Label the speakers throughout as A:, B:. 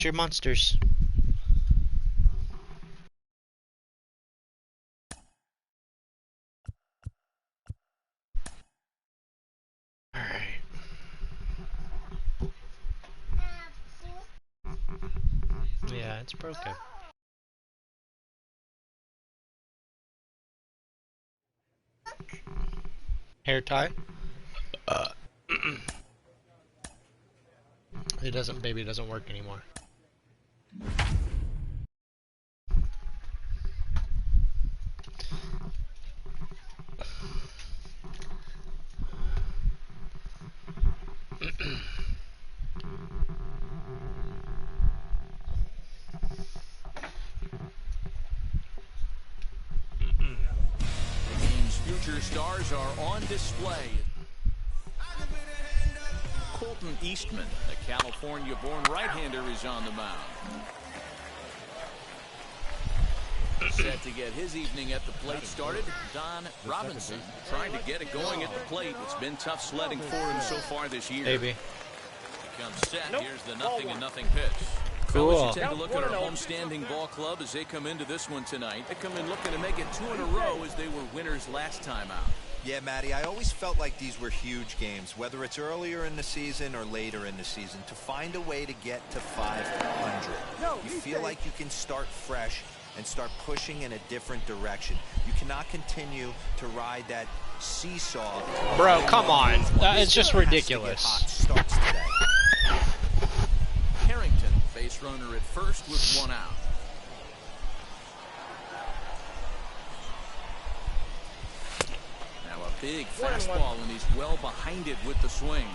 A: Your monsters. Alright. Yeah, it's broken. Hair tie? It doesn't, baby, it doesn't work anymore.
B: The game's future stars are on display. Colton Eastman, the California-born right-hander, is on the mound. Set to get his evening at the plate started, Don Robinson trying to get it going at the plate. It's been tough sledding for him so far this year.
A: Baby.
B: Comes set. Here's the 0-0 pitch.
A: Cool.
B: Fellas, you take a look at our homestanding ball club as they come into this one tonight. They come in looking to make it 2 in a row as they were winners last time out.
C: Yeah, Matty, I always felt like these were huge games, whether it's earlier in the season or later in the season. To find a way to get to 500, you feel like you can start fresh and start pushing in a different direction. You cannot continue to ride that seesaw.
A: Bro, come on. It's just ridiculous.
C: Starts today.
B: Harrington, base runner at first with 1 out. Now a big fastball, and he's well behind it with the swing.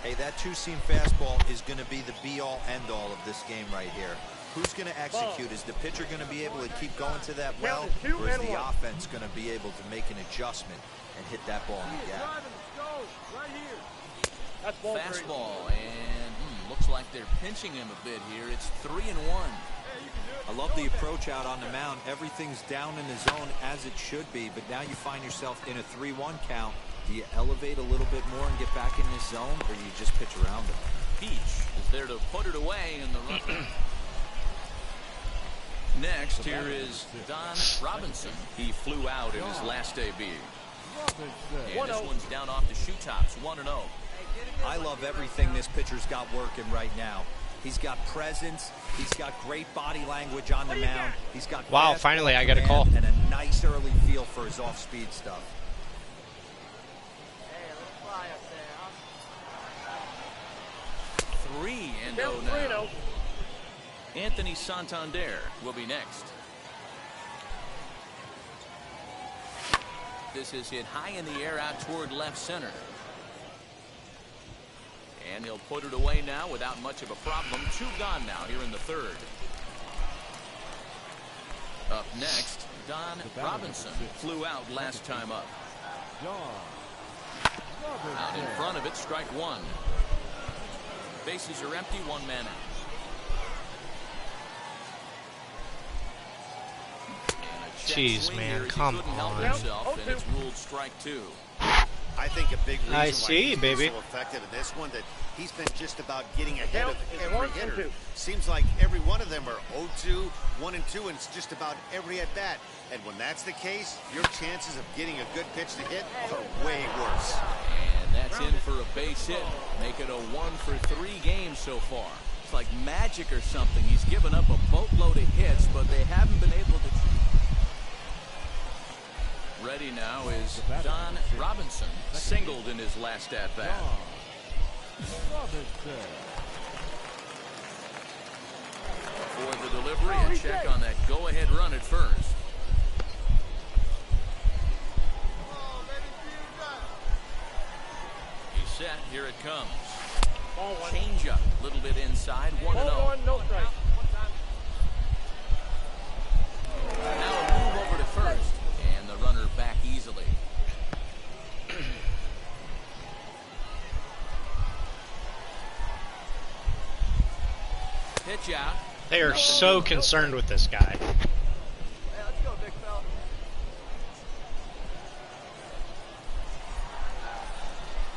C: Hey, that two-seam fastball is going to be the be-all, end-all of this game right here. Who's going to execute? Is the pitcher going to be able to keep going to that well, or is the offense going to be able to make an adjustment and hit that ball in the gap?
B: Fastball, and looks like they're pinching him a bit here. It's 3-1.
C: I love the approach out on the mound. Everything's down in the zone as it should be, but now you find yourself in a 3-1 count. Do you elevate a little bit more and get back in this zone, or do you just pitch around it?
B: Peach is there to put it away in the run. Next, here is Don Robinson. He flew out in his last debut. And this one's down off the shoe tops, 1-0.
C: I love everything this pitcher's got working right now. He's got presence. He's got great body language on the mound. He's got
A: finally I got a call.
C: And a nice early feel for his off-speed stuff.
B: Hey, 3-0 now. Anthony Santander will be next. This is hit high in the air out toward left center. And he'll put it away now without much of a problem. 2 gone now here in the third. Up next, Don Robinson flew out last time up. Out in front of it, strike 1. Bases are empty, 1 man out.
A: Jeez, man, come on.
B: And it's ruled strike 2.
D: I think a big reason
A: I
D: why
A: see,
D: he's
A: baby.
D: been so effective in this one that he's been just about getting ahead of every hitter. Seems like every one of them are 0-2, 1-2, and it's just about every at bat. And when that's the case, your chances of getting a good pitch to hit are way worse.
B: And that's in for a base hit. Make it a 1-for-3 game so far. It's like magic or something. He's given up a boatload of hits, but they haven't been able to. Ready now is Don Robinson, singled in his last at-bat. For the delivery, a check on that go-ahead run at first. He's set, here it comes. Change up, a little bit inside, 1-0.
E: No strike.
B: Now a move over to first. And the runner back easily. Pitch out.
A: They are so concerned with this guy.
E: Hey, let's go, big fella.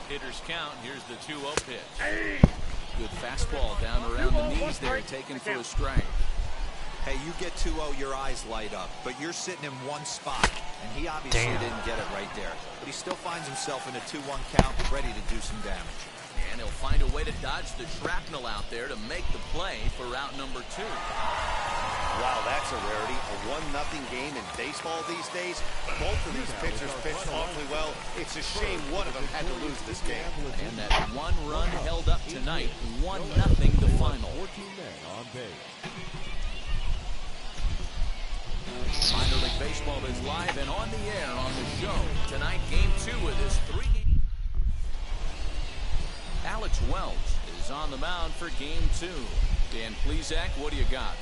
B: Hitters count. Here's the 2-0 pitch. Good fastball down around the knees there, taken for a strike.
C: Hey, you get 2-0, your eyes light up, but you're sitting in one spot, and he obviously didn't get it right there. But he still finds himself in a 2-1 count, ready to do some damage.
B: And he'll find a way to dodge the shrapnel out there to make the play for out number 2.
D: Wow, that's a rarity. A 1-0 game in baseball these days. Both of these pitchers pitched awfully well. It's a shame one of them had to lose this game.
B: And that one run held up tonight. 1-0 the final.
F: 14 men on base.
B: Minor League Baseball is live and on the air on the show. Tonight, Game 2 of this 3-game. Alex Welch is on the mound for Game 2. Dan Plesac, what do you got?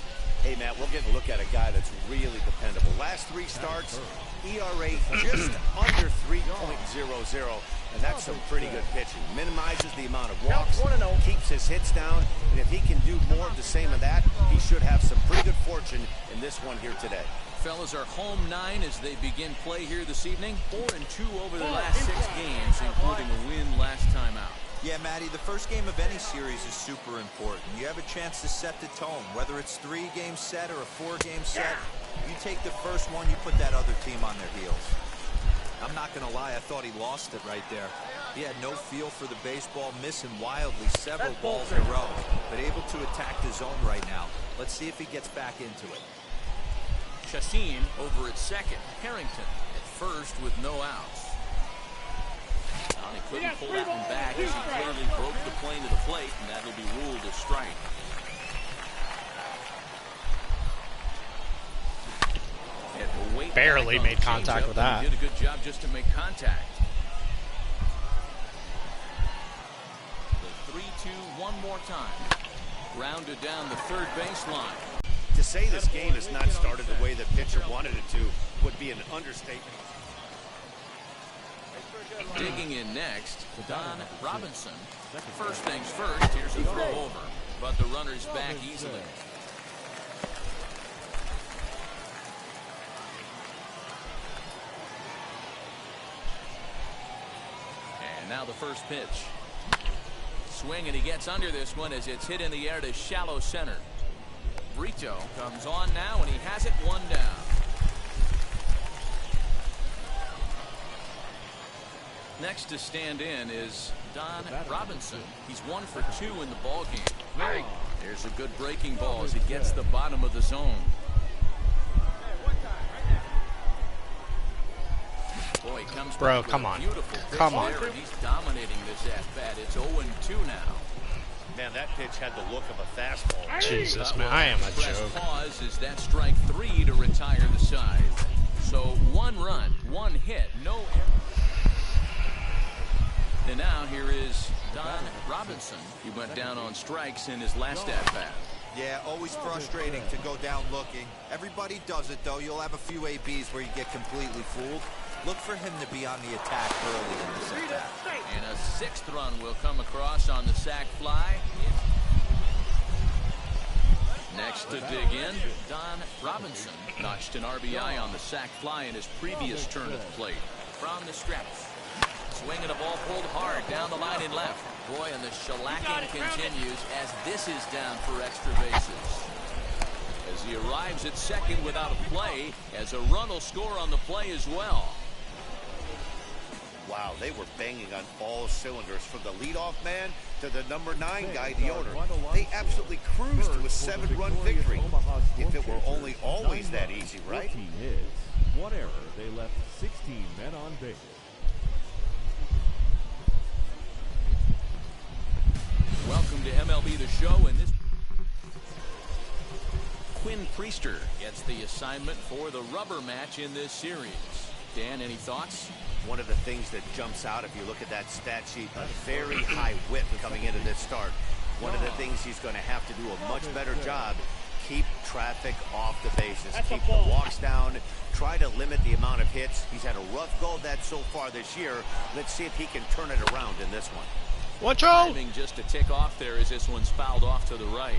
D: Hey, Matt, we're getting a look at a guy that's really dependable. Last 3 starts, ERA just under 3.00, and that's some pretty good pitching. Minimizes the amount of walks, keeps his hits down, and if he can do more of the same of that, he should have some pretty good fortune in this one here today.
B: Fellas are home 9 as they begin play here this evening. 4-2 over their last 6 games, including a win last time out.
C: Yeah, Matty, the first game of any series is super important. You have a chance to set the tone, whether it's 3-game set or a 4-game set. You take the first one, you put that other team on their heels. I'm not going to lie, I thought he lost it right there. He had no feel for the baseball, missing wildly several balls in a row, but able to attack the zone right now. Let's see if he gets back into it.
B: Chassin over at second. Harrington at first with no outs. He couldn't pull that one back as he clearly broke the plane to the plate, and that'll be ruled a strike.
A: Barely made contact with that.
B: He did a good job just to make contact. The 3-2 one more time. Rounded down the third baseline.
D: To say this game has not started the way the pitcher wanted it to would be an understatement.
B: Digging in next, Don Robinson. First things first, here's a throw over, but the runner's back easily. And now the first pitch. Swing, and he gets under this one as it's hit in the air to shallow center. Brito comes on now, and he has it 1 down. Next to stand in is Don Robinson. He's 1 for 2 in the ball game. There's a good breaking ball as he gets the bottom of the zone. Boy, he comes
A: Bro,
B: back
A: come
B: with a
A: on.
B: beautiful pitch
A: Come on.
B: there, and he's dominating this at-bat. It's 0-2 now.
D: Man, that pitch had the look of a fastball.
A: Jesus, man, I am a
B: Press
A: joke.
B: pause is that strike 3 to retire the side. So 1 run, 1 hit, no error. And now here is Don Robinson. He went down on strikes in his last at-bat.
C: Yeah, always frustrating to go down looking. Everybody does it, though. You'll have a few ABs where you get completely fooled. Look for him to be on the attack early in this at-bat.
B: And a 6th run will come across on the sac fly. Next to dig in, Don Robinson notched an RBI on the sac fly in his previous turn at the plate. From the stretch. Swinging a ball pulled hard down the line in left. Boy, and the shellacking continues as this is down for extra bases. As he arrives at second without a play, as a run will score on the play as well.
D: Wow, they were banging on all cylinders from the leadoff man to the number 9 guy, the owner. They absolutely cruised to a 7-run victory. If it were only always that easy, right?
F: 14 hits, 1 error. They left 16 men on base.
B: Welcome to MLB The Show, and this Quinn Priester gets the assignment for the rubber match in this series. Dan, any thoughts?
D: One of the things that jumps out if you look at that stat sheet, a very high whip coming into this start. One of the things he's going to have to do a much better job, keep traffic off the bases, keep the walks down, try to limit the amount of hits. He's had a rough go of that so far this year. Let's see if he can turn it around in this one.
A: Watch out!
B: Timing just to tick off there as this one's fouled off to the right.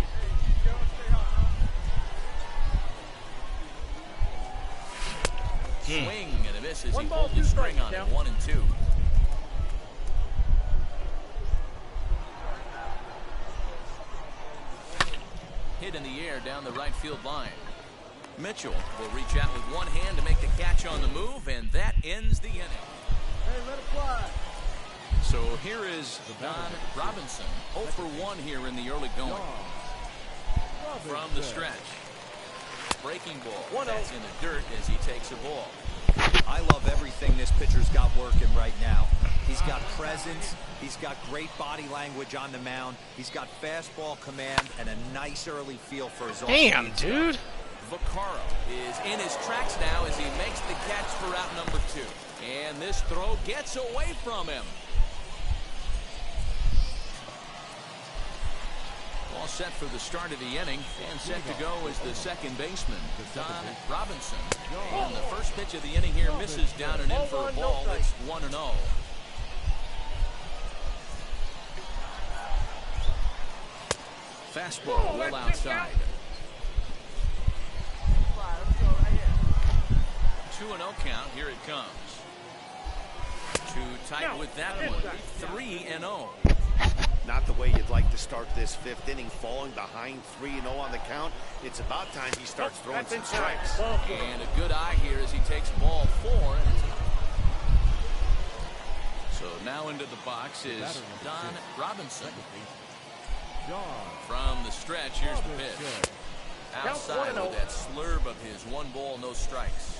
B: Swing and a miss as he pulled the string on it. 1-2. the air down the right field line. Mitchell will reach out with one hand to make the catch on the move, and that ends the inning.
E: Hey, let it fly.
B: So here is Don Robinson, 0 for 1 here in the early going. From the stretch. Breaking ball. That's in the dirt as he takes a ball.
C: I love everything this pitcher's got working right now. He's got presence. He's got great body language on the mound. He's got fastball command and a nice early feel for his own.
A: Damn, dude.
B: Vaccaro is in his tracks now as he makes the catch for out number 2. And this throw gets away from him. All set for the start of the inning, and set to go is the second baseman, Don Robinson. And the first pitch of the inning here misses down and in for a ball. That's 1-0. Fastball well outside. 2-0 count. Here it comes. Too tight with that one. 3-0.
D: Not the way you'd like to start this 5th inning, falling behind 3-0 on the count. It's about time he starts throwing some strikes.
B: And a good eye here as he takes ball 4. So now into the box is Don Robinson. From the stretch, here's the pitch. Outside with that slurve of his 1 ball, no strikes.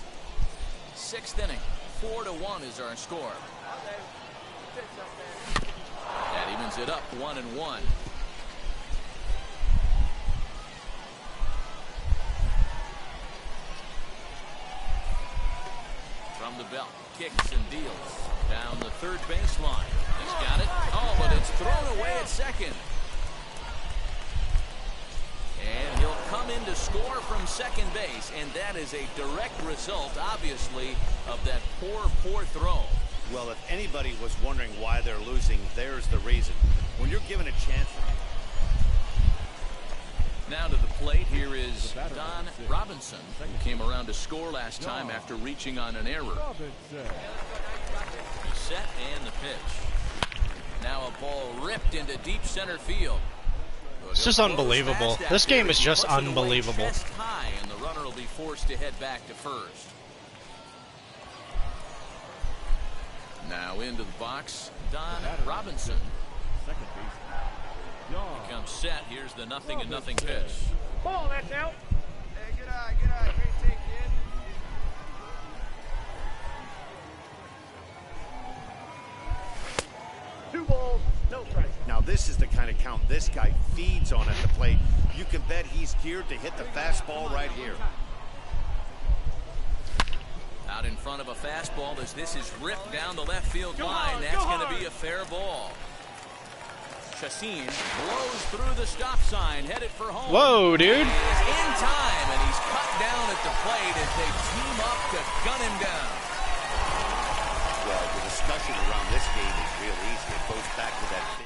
B: 6th inning, 4-1 is our score. That evens it up 1-1. From the belt, kicks and deals down the third baseline. He's got it. Oh, but it's thrown away at second. And he'll come in to score from second base, and that is a direct result, obviously, of that poor throw.
D: Well, if anybody was wondering why they're losing, there's the reason. When you're given a chance.
B: Now to the plate, here is Don Robinson, who came around to score last time after reaching on an error. Set and the pitch. Now a ball ripped into deep center field.
A: It's just unbelievable. This game is just unbelievable.
B: High, and the runner will be forced to head back to first. Now into the box, Don Robinson.
F: Second base.
B: He comes set. Here's the 0-0 pitch.
E: Ball, that's out. Hey, good eye, good eye. Great take, kid. 2 balls, no strikes.
D: Now this is the kind of count this guy feeds on at the plate. You can bet he's geared to hit the fastball right here.
B: Out in front of a fastball as this is ripped down the left field line. That's going to be a fair ball. Chassin blows through the stop sign, headed for home.
A: Whoa, dude.
B: He is in time, and he's cut down at the plate as they team up to gun him down.
D: Well, the discussion around this game is real easy. It goes back to that big...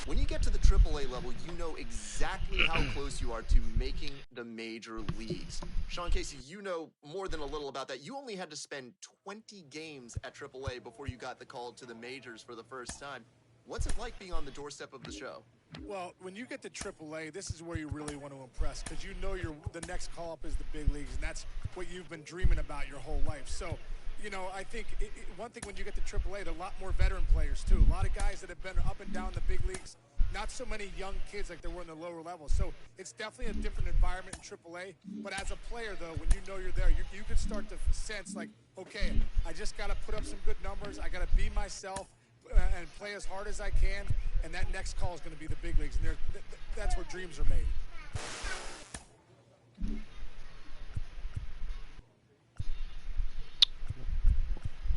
G: When you get to the AAA level, you know exactly how close you are to making the major leagues. Sean Casey, you know more than a little about that. You only had to spend 20 games at AAA before you got the call to the majors for the first time. What's it like being on the doorstep of the show?
H: Well, when you get to AAA, this is where you really want to impress, because you know the next call-up is the big leagues, and that's what you've been dreaming about your whole life. So, you know, I think one thing when you get to AAA, there are a lot more veteran players, too. A lot of guys that have been up and down the big leagues, not so many young kids like there were in the lower level. So it's definitely a different environment in AAA. But as a player, though, when you know you're there, you can start to sense, like, okay, I just got to put up some good numbers. I got to be myself and play as hard as I can. And that next call is going to be the big leagues. And that's where dreams are made.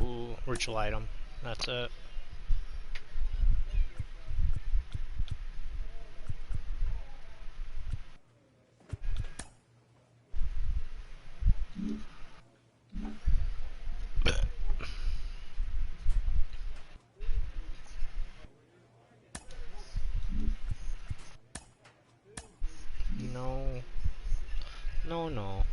A: Ooh, ritual item. That's it. No. No, no.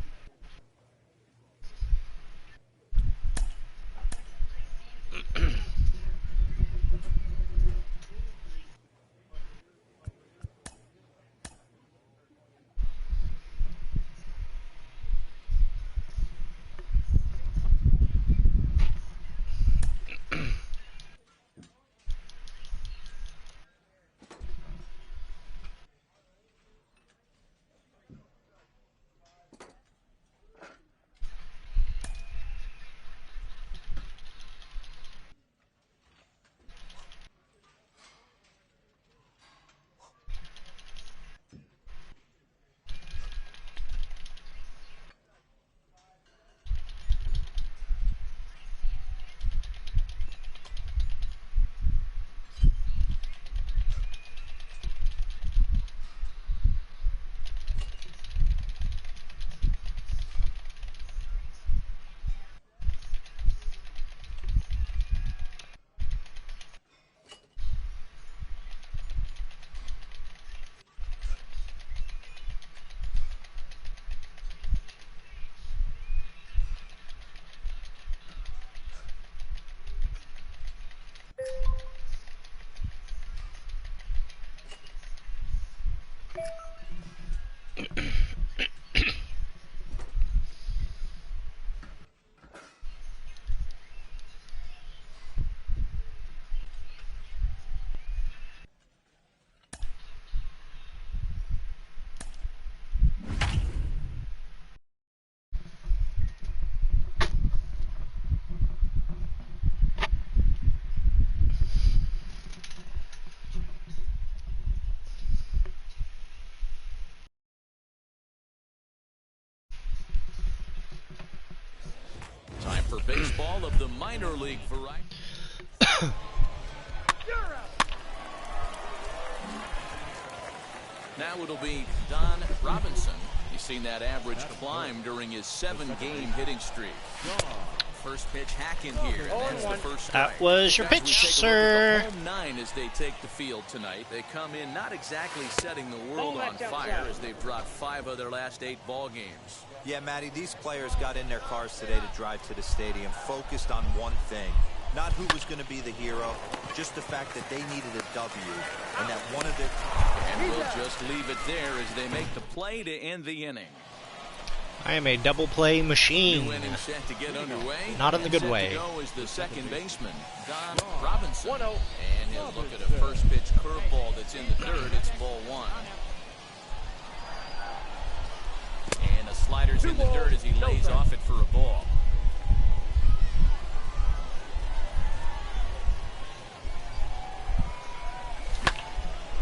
B: Time for baseball of the minor league variety. Now it'll be Don Robinson. He's seen that average climb during his 7-game hitting streak. First pitch hack in here, and that's the first strike.
A: That was your
B: Guys, we
A: pitch,
B: take a look
A: sir.
B: at the home 9 as they take the field tonight. They come in not exactly setting the world on fire as they've dropped 5 of their last 8 ball games.
C: Yeah, Matty, these players got in their cars today to drive to the stadium, focused on one thing. Not who was going to be the hero, just the fact that they needed a W, and that one of their...
B: And we'll just leave it there as they make the play to end the inning.
A: I am a double play machine.
B: New inning set to get underway.
A: Not in the good
B: Set
A: way.
B: to go is the second baseman, Don Robinson. And he'll look at a first pitch curveball that's in the dirt. It's ball 1. And the slider's in the dirt as he lays off it for a ball.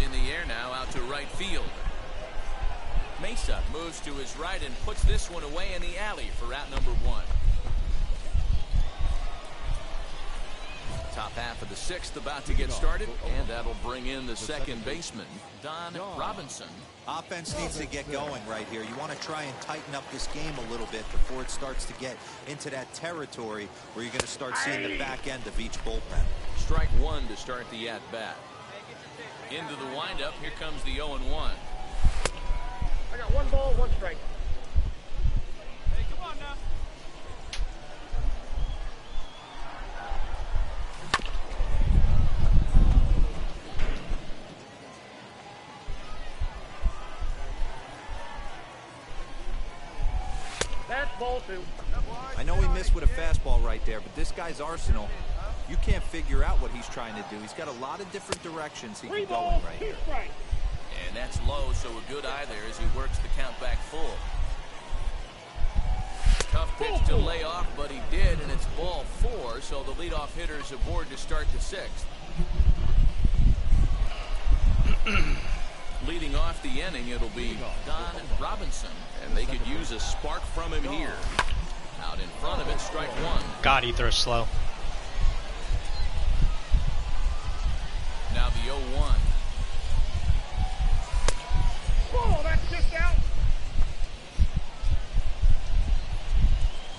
B: In the air now, out to right field. Mesa moves to his right and puts this one away in the alley for out number 1. Top half of the 6th about to get started, and that'll bring in the second baseman, Don Robinson.
C: Offense needs to get going right here. You want to try and tighten up this game a little bit before it starts to get into that territory where you're going to start seeing the back end of each bullpen.
B: Strike 1 to start the at-bat. Into the windup, here comes the 0-1.
E: I got 1 ball, 1 strike. Hey, come on now. That's ball 2.
C: I know he missed with a fastball right there, but this guy's arsenal, you can't figure out what he's trying to do. He's got a lot of different directions he can go in right here.
B: And that's low, so a good eye there as he works the count back full. Tough pitch to lay off, but he did, and it's ball 4, so the leadoff hitter is aboard to start the 6th. Leading off the inning, it'll be Don Robinson, and they could use a spark from him here. Out in front of it, strike 1.
A: God, he throws slow.
B: Now the 0-1.
E: Oh, that's just out.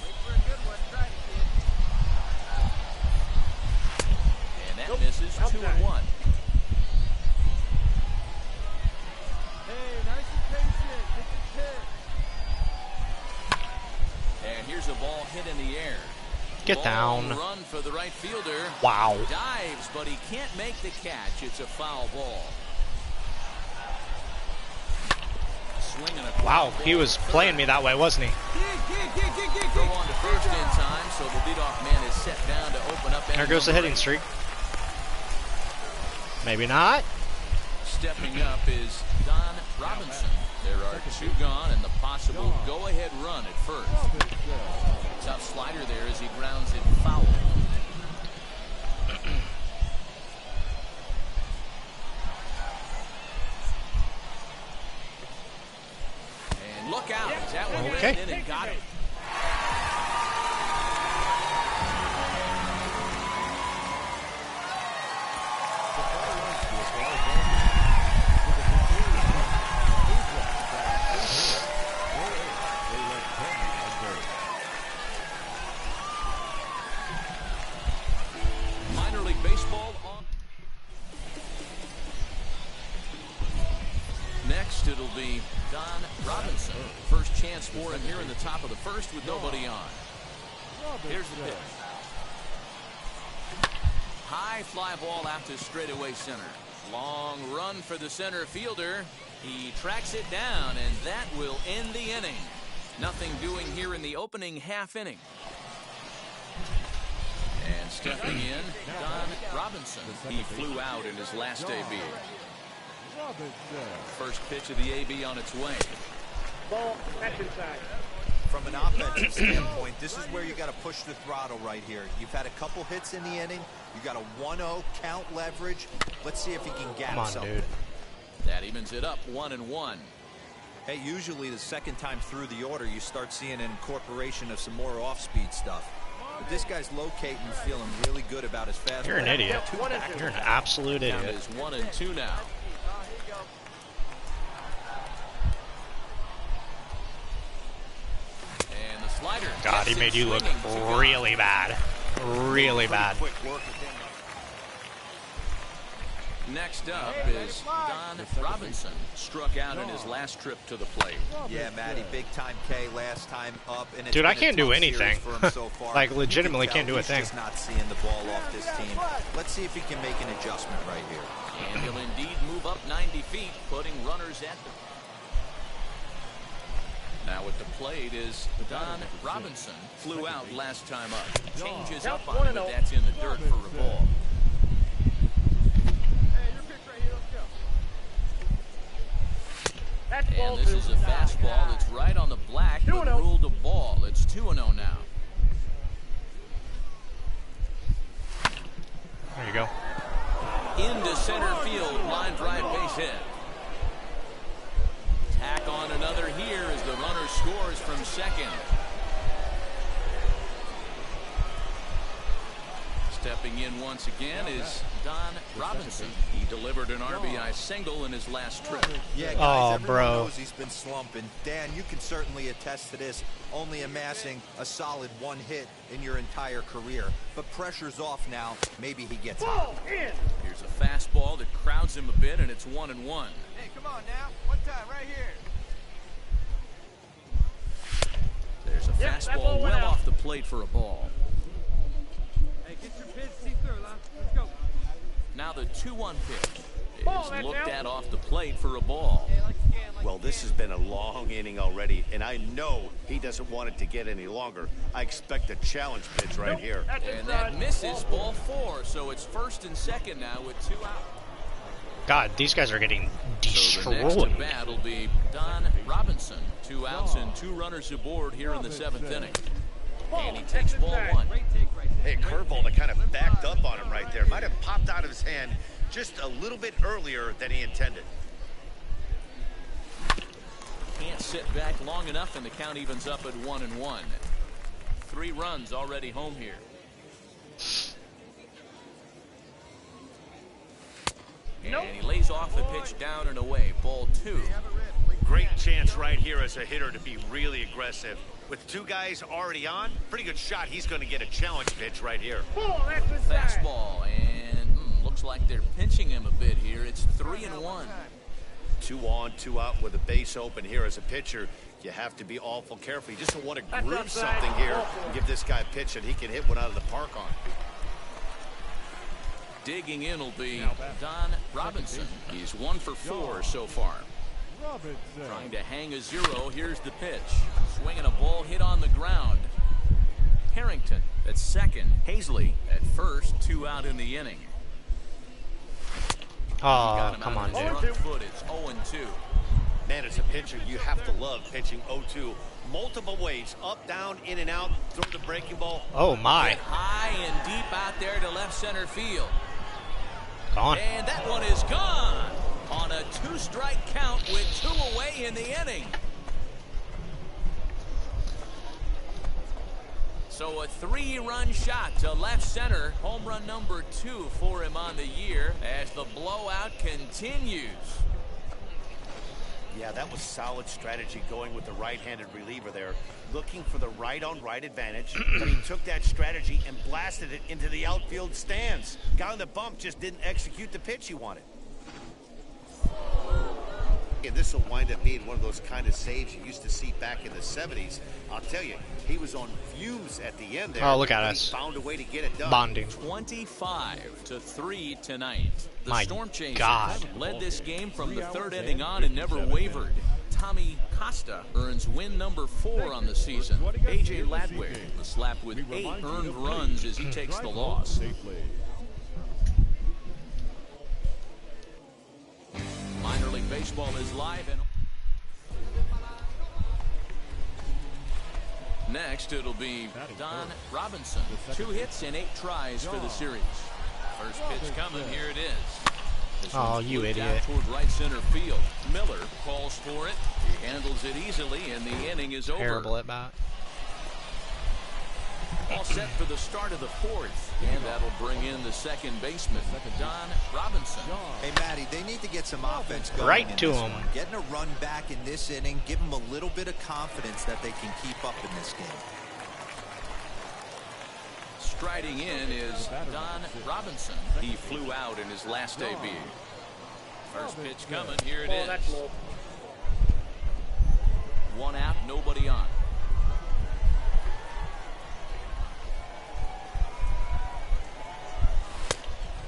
E: Wait for a good one. Try it, kid.
B: And that misses 2-1.
E: Hey, nice and patient.
B: here's a ball hit in the air.
A: Get down.
B: Run for the right fielder.
A: Wow.
B: Dives, but he can't make the catch. It's a foul ball.
A: Wow, he was playing me that way, wasn't he?
B: Throw on to first in time, so the leadoff man is set down to open up.
A: There goes the hitting streak. Maybe not.
B: Stepping up is Don Robinson. There are 2 gone and the possible go-ahead run at first. Tough slider there as he grounds it foul. And look out. That one ran in and got him. Minor League Baseball on. Next, it'll be Don Robinson. First chance for him here in the top of the first with nobody on. Here's the pitch. High fly ball out to straightaway center. Long run for the center fielder. He tracks it down, and that will end the inning. Nothing doing here in the opening half inning. And stepping in, Don Robinson. He flew out in his last AB. First pitch of the AB on its way.
E: Ball, that's inside.
C: From an offensive standpoint, this is where you got to push the throttle right here. You've had a couple hits in the inning. You got a 1-0 count leverage. Let's see if he can gap something.
A: Dude.
B: That evens it up 1-1.
C: Hey, usually the second time through the order, you start seeing an incorporation of some more off-speed stuff. But this guy's locating, feeling really good about his fastball.
A: You're an idiot. You're an absolute
B: Count
A: idiot.
B: is 1-2 now. And the slider.
A: God, he made you look really bad. Really bad.
B: Next up is Don Robinson. Struck out in his last trip to the plate.
C: Yeah, Matty, big time K last time up. And
A: Dude, I can't do anything. Like, legitimately can't do a thing.
C: He's just not seeing the ball off this team. Let's see if he can make an adjustment right here.
B: And he'll indeed move up 90 feet, putting runners at the... Now at the plate is Don Robinson. Flew out last time up. Changes up on him, but that's in the dirt for a ball. And this is a fastball that's right on the black, but ruled a ball. It's 2-0 now.
A: There you go.
B: Into center field, line drive base hit. Tack on another here as the runner scores from second. Stepping in once again is Don Robinson. He delivered an RBI single in his last trip.
C: Yeah, guys, everyone
A: bro.
C: knows he's been slumping. Dan, you can certainly attest to this, only amassing a solid 1 hit in your entire career. But pressure's off now. Maybe he gets hot.
B: Here's a fastball that crowds him a bit, and it's 1-1.
I: Hey, come on now. One time, right here.
B: There's a fastball well off the plate for a ball.
I: Hey, get your pitch, see through, Lon. Let's go.
B: Now the 2-1 pitch is looked at off the plate for a ball.
D: Well, this has been a long inning already, and I know he doesn't want it to get any longer. I expect a challenge pitch right here.
B: And that misses, ball 4, so it's first and second now with 2 out.
A: God, these guys are getting
B: So the next
A: destroyed.
B: at bat will be Don Robinson. 2 outs and 2 runners aboard here in the 7th inning. And he takes ball 1.
D: Hey, curveball that kind of backed up on him right there. Might have popped out of his hand just a little bit earlier than he intended.
B: Can't sit back long enough, and the count evens up at 1-1. 3 runs already home here. And he lays off the pitch down and away. Ball 2.
D: Great chance right here as a hitter to be really aggressive. With 2 guys already on, pretty good shot. He's going to get a challenge pitch right here.
B: Fastball, and looks like they're pinching him a bit here. It's 3-1.
D: 2 on, 2 out with a base open here as a pitcher. You have to be awful careful. You just don't want to groove something here and give this guy a pitch that he can hit one out of the park on.
B: Digging in will be Don Robinson. He's 1 for 4 so far. Trying to hang a 0. Here's the pitch. Swinging a ball hit on the ground. Harrington at second. Hazley at first. 2 out in the inning.
A: Oh, come on, dude.
B: Foot. It's 0-2.
D: Man, as a pitcher, you have to love pitching 0-2. Multiple ways, up, down, in and out. Throw the breaking ball.
A: Oh, my.
B: Get high and deep out there to left center field.
A: Gone.
B: And that one is gone on a 2-strike count with 2 away in the inning. So a 3-run shot to left center. Home run number 2 for him on the year as the blowout continues.
D: Yeah, that was solid strategy going with the right-handed reliever there. Looking for the right-on-right advantage. But he took that strategy and blasted it into the outfield stands. Guy on the bump just didn't execute the pitch he wanted. And this will wind up being one of those kind of saves you used to see back in the 70s. I'll tell you, he was on fumes at the end there.
A: Oh, look at us.
D: Found a way to get it done.
A: Bonding.
B: 25-3 tonight. The
A: My
B: Storm Chasers
A: God.
B: led this game from the 3rd inning on and never wavered. Tommy Costa earns win number 4 on the season. A.J. Ladwig was slapped with 8 earned runs as he takes the loss. Minor League Baseball is live and next it'll be Don Robinson. 2 hits and 8 tries for the series. First pitch coming, here it is.
A: Oh, you idiot.
B: Toward right center field. Miller calls for it. He handles it easily and the inning is over.
A: Terrible at bat.
B: All set for the start of the 4th. And that'll bring in the second baseman, Don Robinson.
C: Hey, Matty, they need to get some offense going.
A: Right to him.
C: Getting a run back in this inning, give them a little bit of confidence that they can keep up in this game.
B: Striding in is Don Robinson. He flew out in his last debut. First pitch coming, here it is. 1 out, nobody on.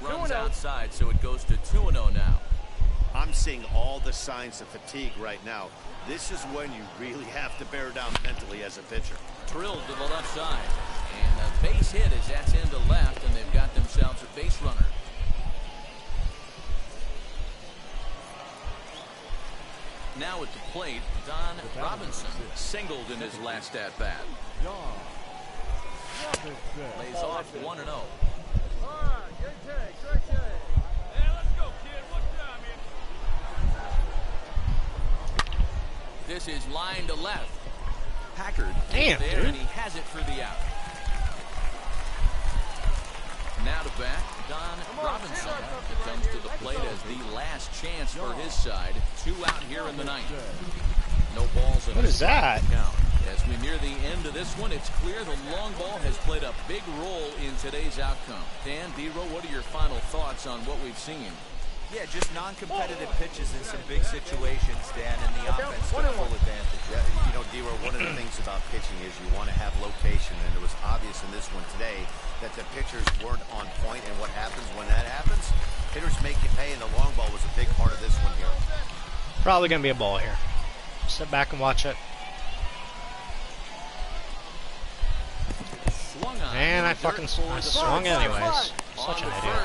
B: Runs outside, so it goes to 2-0 now.
D: I'm seeing all the signs of fatigue right now. This is when you really have to bear down mentally as a pitcher.
B: Drilled to the left side. And a base hit as that's into left, and they've got themselves a base runner. Now at the plate, Don Robinson singled in his last at-bat. Lays off 1-0.
E: All right, good take, great take. Hey, let's go, kid. What time here?
B: This is line to left. Packard
A: Damn,
B: there,
A: dude.
B: and he has it for the out. Now to bat, Don Robinson. It comes to the plate as the last chance for his side. 2 out here in the 9th. No balls in
A: What is that?
B: count. As we near the end of this one, it's clear the long ball has played a big role in today's outcome. Dan, D-Row, what are your final thoughts on what we've seen?
C: Yeah, just non-competitive pitches in some big situations, Dan, and the offense took full advantage. Yeah, you know, D-Row, one of the things about pitching is you want to have location, and it was obvious in this one today that the pitchers weren't on point, and what happens when that happens? Hitters make you pay, and the long ball was a big part of this one here.
A: Probably going to be a ball here. Sit back and watch it. And I fucking swung anyways. Such an idiot.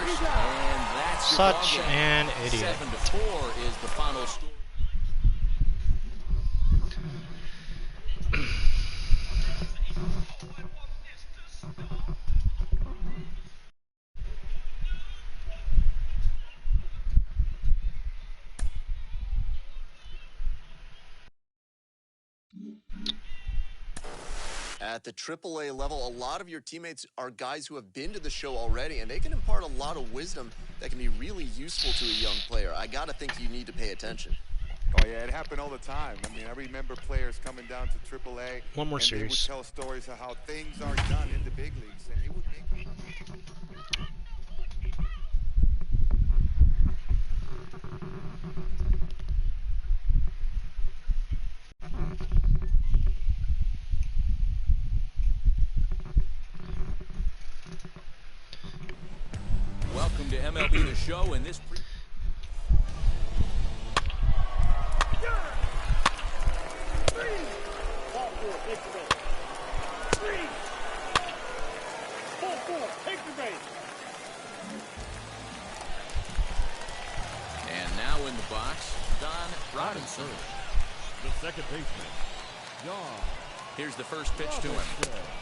A: Such an idiot.
B: 7-4 is the final score.
G: At the AAA level, a lot of your teammates are guys who have been to the show already, and they can impart a lot of wisdom that can be really useful to a young player. I got to think you need to pay attention.
J: Oh, yeah, it happened all the time. I mean, I remember players coming down to AAA.
A: One more
J: and
A: series.
J: They would tell stories of how things are done in the big leagues, and it would make
B: show in this.
E: Ball 4, take the base. 3. Ball 4, take the base.
B: And now in the box, Don Robinson.
F: The second baseman, John.
B: Here's the first pitch to him.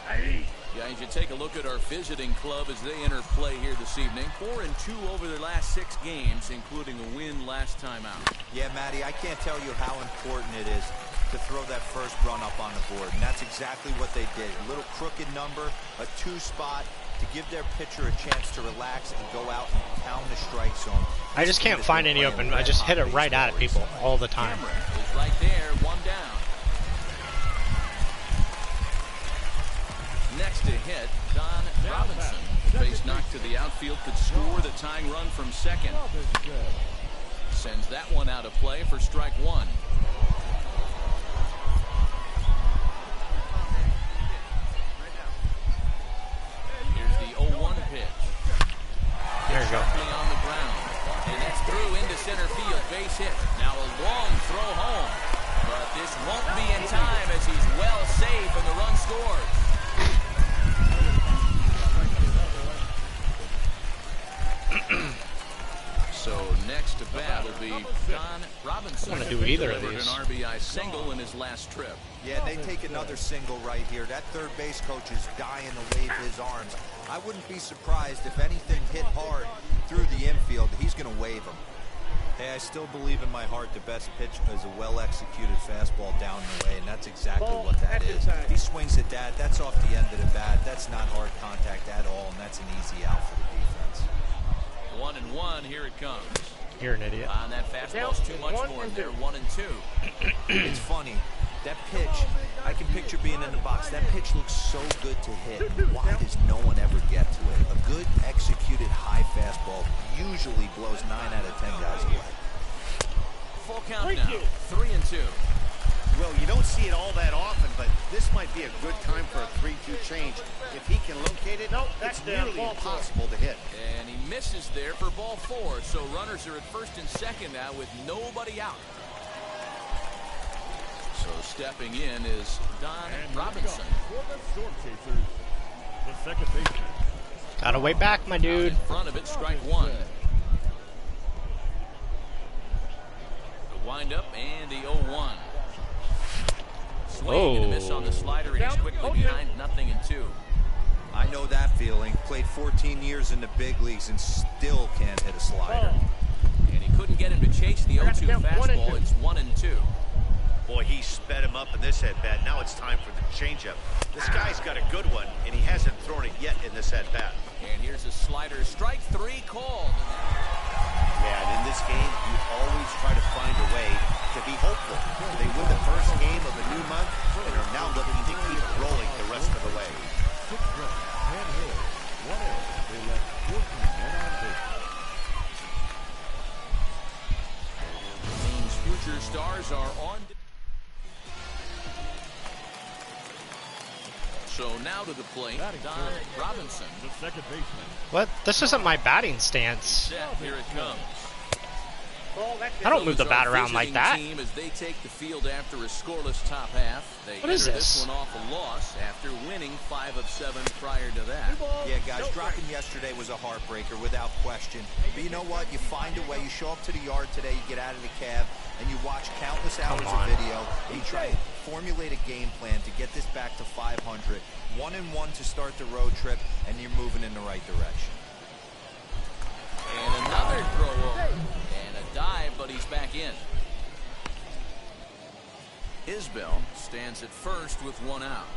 E: Hey.
B: Guys, you take a look at our visiting club as they enter play here this evening. 4-2 over their last 6 games, including a win last time out.
C: Yeah, Matty, I can't tell you how important it is to throw that first run up on the board, and that's exactly what they did. A little crooked number, a 2 spot to give their pitcher a chance to relax and go out and pound the strike zone.
A: I just can't find any open. I just hit it right at people all the time.
B: Camera is right there, 1 down. Next to hit, Don Robinson. The base knock to the outfield could score the tying run from second. Sends that one out of play for strike 1. Here's the 0-1 pitch.
A: There you go.
B: Sharply on the ground. And it's through into center field. Base hit. Now a long throw home. But this won't be in time as he's well safe and the run scores. So next to bat will be Don Robinson.
A: I want to do either of
B: Delivered
A: these.
B: an RBI single in his last trip.
C: Yeah, they take another single right here. That third base coach is dying to wave his arms. I wouldn't be surprised if anything hit hard through the infield. He's going to wave him. Hey, I still believe in my heart the best pitch is a well-executed fastball down the way, and that's exactly what that is. If he swings at that, that's off the end of the bat. That's not hard contact at all, and that's an easy out for the defense.
B: 1-1, here it comes.
A: You're an idiot.
B: On that fastball's too much for him there, 1-2.
C: It's funny. That pitch, I can picture being in the box. That pitch looks so good to hit. Why does no one ever get to it? A good executed high fastball usually blows 9 out of 10 guys away.
B: Full count now, 3-2.
D: Well, you don't see it all that often, but this might be a good time for a 3-2 change. If he can locate it, it's nearly impossible to hit.
B: And he misses there for ball 4, so runners are at first and second now with nobody out. So stepping in is Don Robinson.
F: For the Storm Chasers, the second baseman.
A: Gotta wait back, my dude.
B: In front of it, strike 1. The windup and the 0-1. Swing and a miss on the slider, and he's quickly behind 0-2.
C: I know that feeling. Played 14 years in the big leagues and still can't hit a slider.
B: And he couldn't get him to chase the 0-2 fastball. It's 1-2.
D: Boy, he sped him up in this at-bat. Now it's time for the changeup. This guy's got a good one, and he hasn't thrown it yet in this at-bat.
B: And here's a slider. Strike 3 called.
D: Yeah, and in this game, you always try to find a way to be hopeful. They win the first game of a new month and are now looking to keep it rolling the rest of the way.
F: 6 runs, 10 hits, 1 error. They left 14 men on base.
B: The team's future stars are on. So now to the plate, Don Robinson.
F: The second baseman.
A: What? This isn't my batting stance.
B: Set, here it comes.
A: I don't move the bat around like that.
B: Team as they take the field after a scoreless top half. They
A: What is
B: enter
A: this?
B: one off a loss after winning 5 of 7 prior to that.
C: Yeah, guys, dropping yesterday was a heartbreaker without question. But you know what? You find a way. You show up to the yard today, you get out of the cab, and you watch countless hours of video, and you try to formulate a game plan to get this back to 500. 1-1 to start the road trip, and you're moving in the right direction.
B: And another throw over. And a dive, but he's back in. Isbell stands at first with 1 out.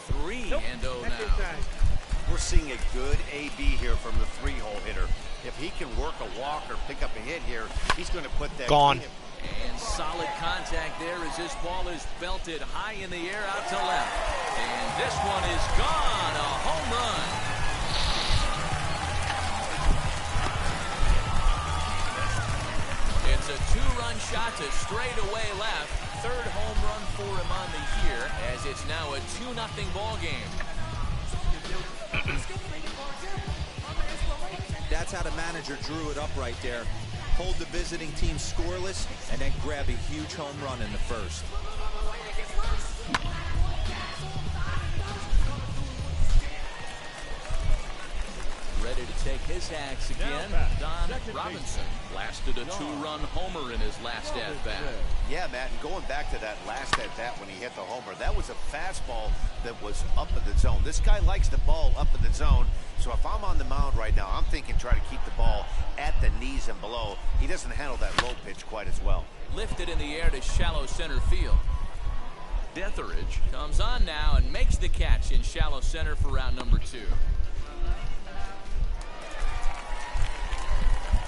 B: Three and 0 now.
D: We're seeing a good AB here from the 3-hole hitter. If he can work a walk or pick up a hit here, he's going to put that...
A: Gone.
B: And solid contact there as this ball is belted high in the air out to left. And this one is gone. A home run. It's a 2-run shot to straightaway left. 3rd home run for him on the year as it's now a 2-0 ball game.
C: That's how the manager drew it up right there. Hold the visiting team scoreless, and then grab a huge home run in the first.
B: Ready to take his axe again. Don Robinson blasted a two-run homer in his last at-bat.
D: Yeah, Matt, and going back to that last at-bat when he hit the homer, that was a fastball that was up in the zone. This guy likes the ball up in the zone, so if I'm on the mound right now, I'm thinking try to keep the ball at the knees and below. He doesn't handle that low pitch quite as well.
B: Lifted in the air to shallow center field. Detheridge comes on now and makes the catch in shallow center for round number 2.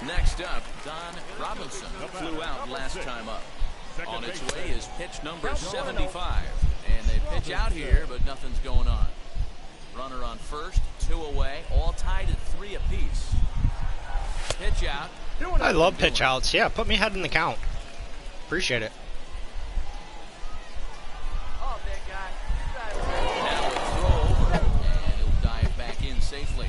B: Next up, Don Robinson flew out last time up. On its way is pitch number 75. And they pitch out here, but nothing's going on. Runner on first, 2 away, all tied at 3 apiece. Pitch out.
A: I love pitch outs. Yeah, put me ahead in the count. Appreciate it.
I: Oh, big guy.
B: Now a throw over, and he'll dive back in safely.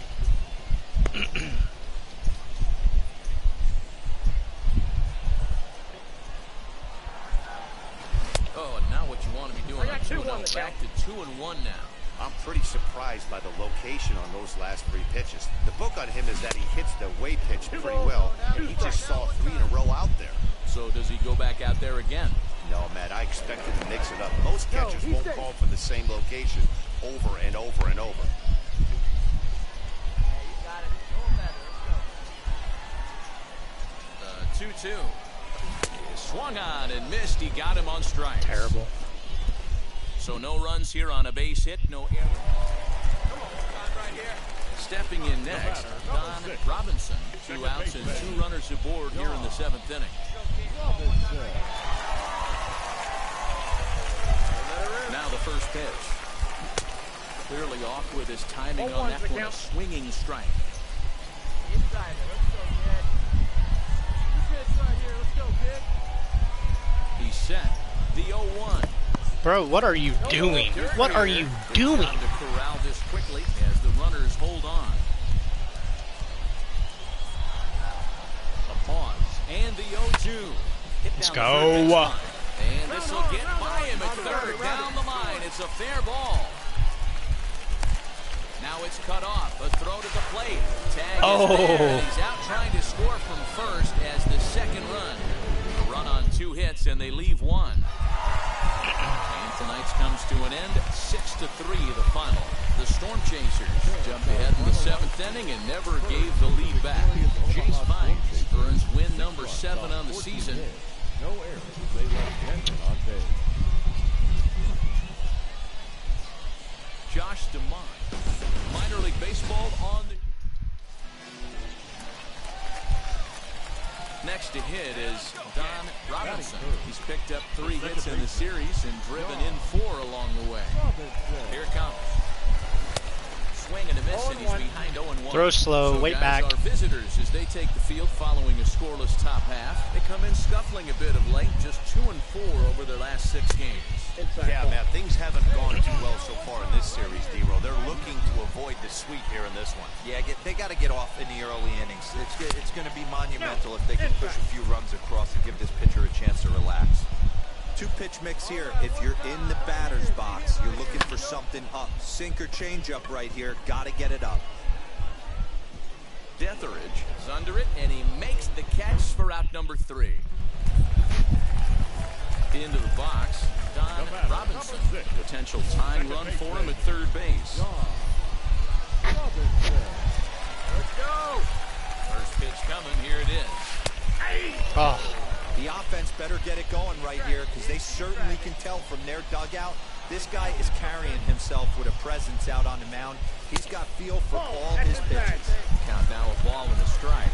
B: Oh, and now what you want to be doing on 2-0. Back to 2-1 now.
D: I'm pretty surprised by the location on those last 3 pitches. The book on him is that he hits the way pitch pretty well, and he just saw 3 in a row out there.
B: So does he go back out there again?
D: No, Matt, I expect him to mix it up. Most catchers won't call for the same location over and over and over.
B: 2-2. Swung on and missed. He got him on strikes.
A: Terrible.
B: So no runs here on a base hit, no error. Stepping in next, Don Robinson. 2 outs and 2 runners aboard here in the 7th inning. Now the first pitch. Clearly off with his timing on that one. A swinging strike.
I: Inside it. Let's go, kid. You pitch right here. Let's go, kid.
B: He's set. The 0-1.
A: Bro, what are you doing? What are you doing?
B: Time to corral this quickly as the runners hold on. A pause. And the 0-2.
A: Let's go.
B: And this will get by him at third. Down the line. It's a fair ball. Now it's cut off. A throw to the plate. Tag is there, and he's out trying to score from first as the second run. A run on 2 hits, and they leave 1. And tonight's comes to an end. 6-3 the final. The Storm Chasers jumped ahead in the 7th inning and never gave the lead back. Jace Vines earns win number 7 on the season.
F: No errors. They left 10 on base.
B: Josh DeMont, minor league baseball on the... Next to hit is Don Robinson. He's picked up 3 hits in the series and driven in 4 along the way. Here it comes. Swing and a miss, and he's behind 0-1.
A: Throw slow,
B: so
A: wait
B: guys
A: back.
B: Our visitors as they take the field following a scoreless top half. They come in scuffling a bit of late, just 2-4 over their last 6 games.
D: Yeah, Matt, things haven't gone too well so far in this series, D-Row. They're looking to avoid the sweep here in this one.
C: Yeah, they got to get off in the early innings. It's going to be monumental if they can push a few runs across and give this pitcher a chance to relax. 2-pitch mix here. If you're in the batter's box, you're looking for something up. Sinker changeup right here. Got to get it up.
B: Detheridge is under it, and he makes the catch for out number 3. Into the box, Don Robinson. Potential tying run for him at third base.
I: Let's go.
B: First pitch coming. Here it is.
A: Oh.
C: The offense better get it going right here because they certainly can tell from their dugout this guy is carrying himself with a presence out on the mound. He's got feel for all his pitches.
B: Count now a ball and a strike.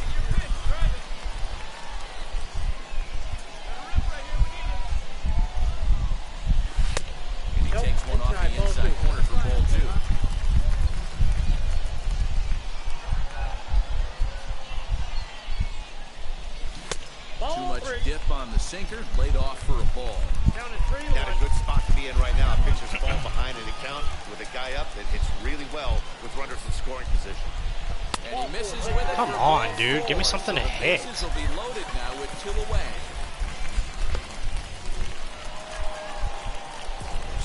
B: And he takes one off the inside corner for ball 2. Too much dip on the sinker, laid off for a ball.
E: Down in 3-1.
D: Not a good spot to be in right now. Pitchers fall behind in the count with a guy up that hits really well with runners in scoring position.
B: And he misses with it.
A: Come on, dude. Give me something to
B: so
A: hit.
B: The bases will be loaded now with 2 away.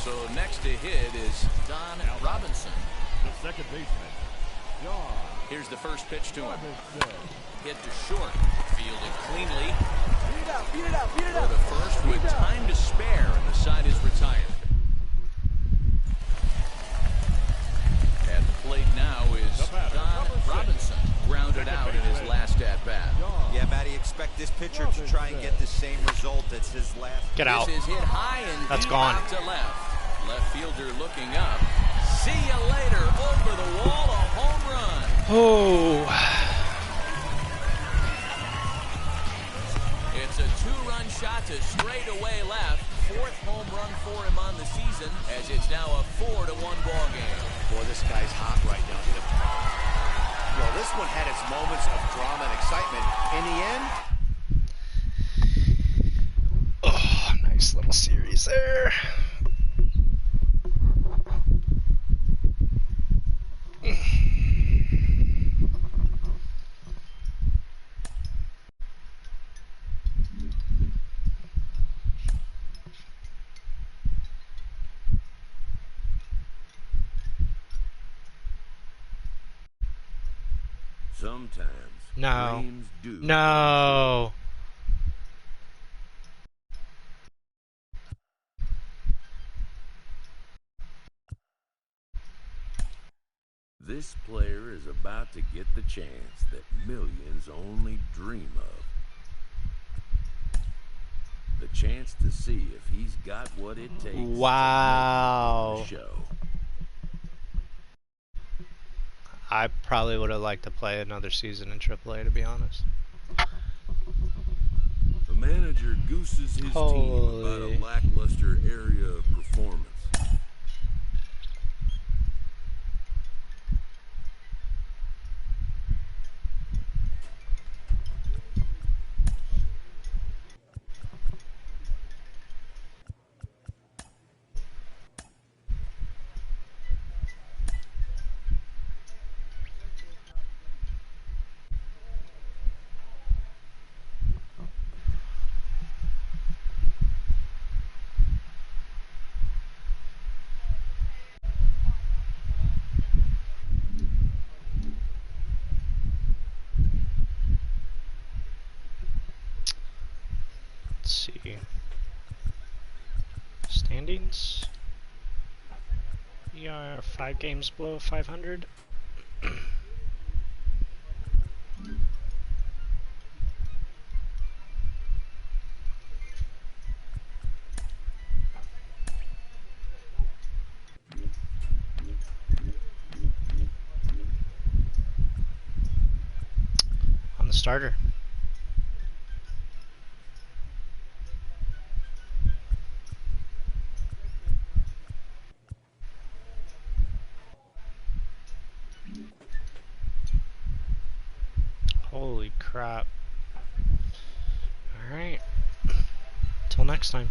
B: So next to hit is Don Robinson.
F: The second baseman, John.
B: Here's the first pitch to him.
F: Robinson.
B: Hit to short. Fielded cleanly.
I: Beat it out, beat it out, beat it
B: Go
I: out.
B: to first with time to spare, and the side is retired. At the plate now is Don Robinson. Grounded out in his last at-bat.
C: Yeah, Matty, expect this pitcher to try and get the same result as his last.
A: Get out.
B: This is hit high and
A: That's
B: deep
A: gone.
B: out to left. Left fielder looking up. See you later. Over the wall, a home run.
A: Oh.
B: It's a 2-run shot to straightaway left. 4th home run for him on the season, as it's now a 4-1 ball game.
D: Boy, this guy's hot right now. Well, this one had its moments of drama and excitement. In the end,
A: Oh, nice little series there.
F: Sometimes
A: No.
F: dreams do.
A: No.
F: This player is about to get the chance that millions only dream of. The chance to see if he's got what it takes
A: Wow.
F: to make the show.
A: I probably would have liked to play another season in AAA, to be honest.
F: The manager gooses his team about
A: Holy.
F: a lackluster area of performance.
A: Let's see. Standings. We are 5 games below 500. On the starter. Holy crap. Alright. Till next time.